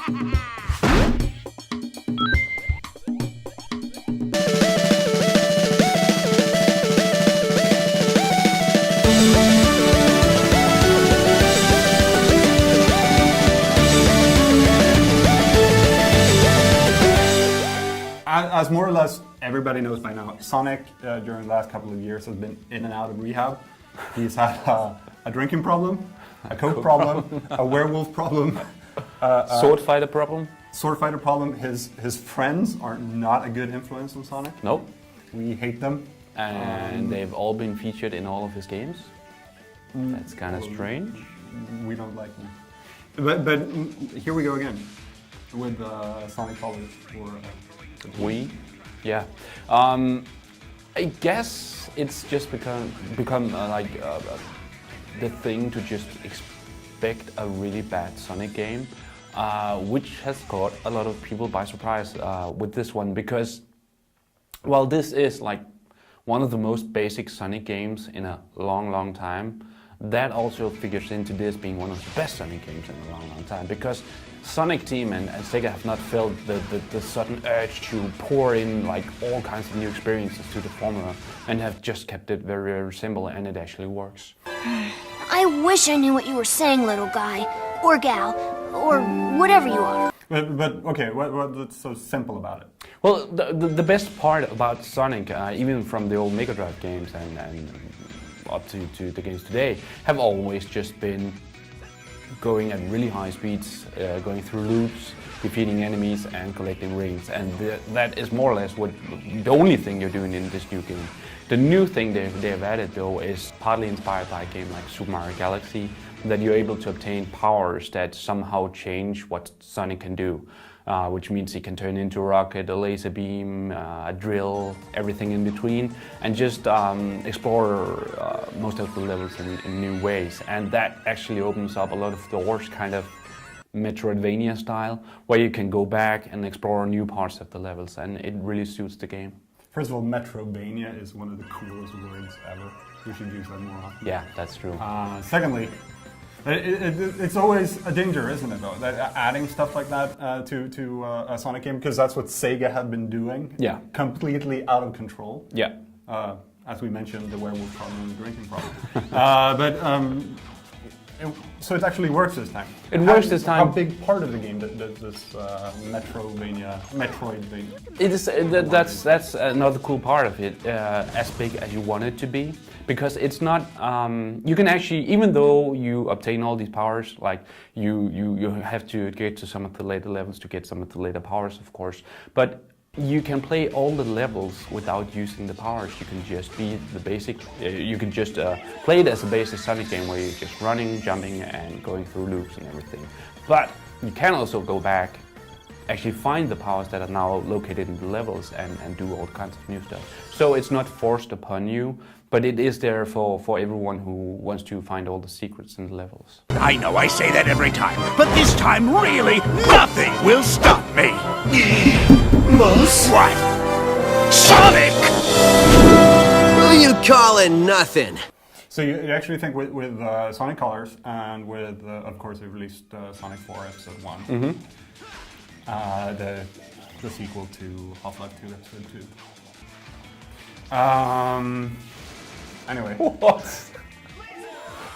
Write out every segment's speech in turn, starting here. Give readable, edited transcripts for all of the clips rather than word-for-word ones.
As more or less everybody knows by now, Sonic during the last couple of years has been in and out of rehab. He's had a drinking problem, a coke problem, a werewolf problem, sword fighter problem. Sword fighter problem. His friends are not a good influence on Sonic. Nope. We hate them. And they've all been featured in all of his games. That's kind of strange. We don't like them. But here we go again with Sonic Colors for Wii. Yeah. I guess it's just become the thing to just expect a really bad Sonic game, which has caught a lot of people by surprise with this one, because while this is like one of the most basic Sonic games in a long time, that also figures into this being one of the best Sonic games in a long time, because Sonic Team and Sega have not felt the sudden urge to pour in like all kinds of new experiences to the formula, and have just kept it very simple, and it actually works. I wish I knew what you were saying, little guy, or gal, or whatever you are. But okay, what's so simple about it? Well, the best part about Sonic, even from the old Mega Drive games and up to the games today, have always just been going at really high speeds, going through loops, defeating enemies and collecting rings, and that is more or less the only thing you're doing in this new game. The new thing they've added though is partly inspired by a game like Super Mario Galaxy, that you're able to obtain powers that somehow change what Sonic can do. Which means he can turn into a rocket, a laser beam, a drill, everything in between, and just explore most of the levels in new ways. And that actually opens up a lot of doors, kind of Metroidvania style, where you can go back and explore new parts of the levels, and it really suits the game. First of all, Metroidvania is one of the coolest words ever. We should use that more often. Yeah, that's true. Secondly, it's always a danger, isn't it, though, that adding stuff like that to a Sonic game, because that's what Sega had been doing. Yeah. Completely out of control. Yeah. As we mentioned, the werewolf problem and the drinking problem. So it actually works this time. It works this time. How big part of the game does this Metroidvania? It is. That's another cool part of it. As big as you want it to be, because it's not. You can actually, even though you obtain all these powers, like you have to get to some of the later levels to get some of the later powers, of course, but you can play all the levels without using the powers. You can just be the basic. You can just play it as a basic Sonic game where you're just running, jumping, and going through loops and everything. But you can also go back, actually find the powers that are now located in the levels, and do all kinds of new stuff. So it's not forced upon you, but it is there for everyone who wants to find all the secrets in the levels. I know I say that every time, but this time really nothing will stop me. What? Sonic! Who you calling nothing? So you actually think with Sonic Colors and with, of course, they released Sonic 4 Episode 1, the sequel to Half-Life 2 Episode 2. Anyway. What?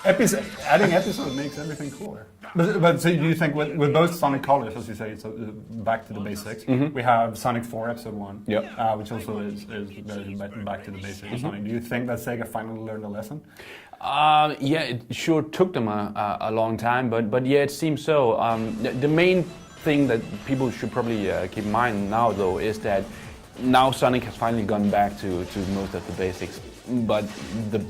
Adding episode makes everything cooler. But so you think with both Sonic Colors, as you say, it's back to the basics. We have Sonic 4 Episode 1, yep. Which also is back to the basics of Sonic. Do you think that Sega finally learned a lesson? Yeah, it sure took them a long time, but yeah, it seems so. The main thing that people should probably keep in mind now, though, is that now Sonic has finally gone back to most of the basics, but the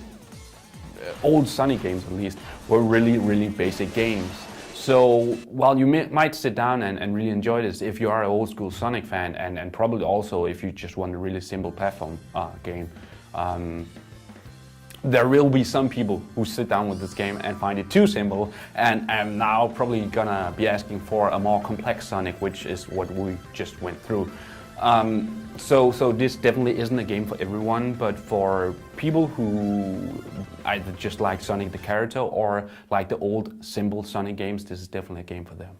old Sonic games, at least, were really basic games. So while you might sit down and really enjoy this, if you are an old school Sonic fan, and probably also if you just want a really simple platform game, there will be some people who sit down with this game and find it too simple, and now probably gonna be asking for a more complex Sonic, which is what we just went through. So this definitely isn't a game for everyone, but for people who either just like Sonic the character or like the old simple Sonic games, this is definitely a game for them.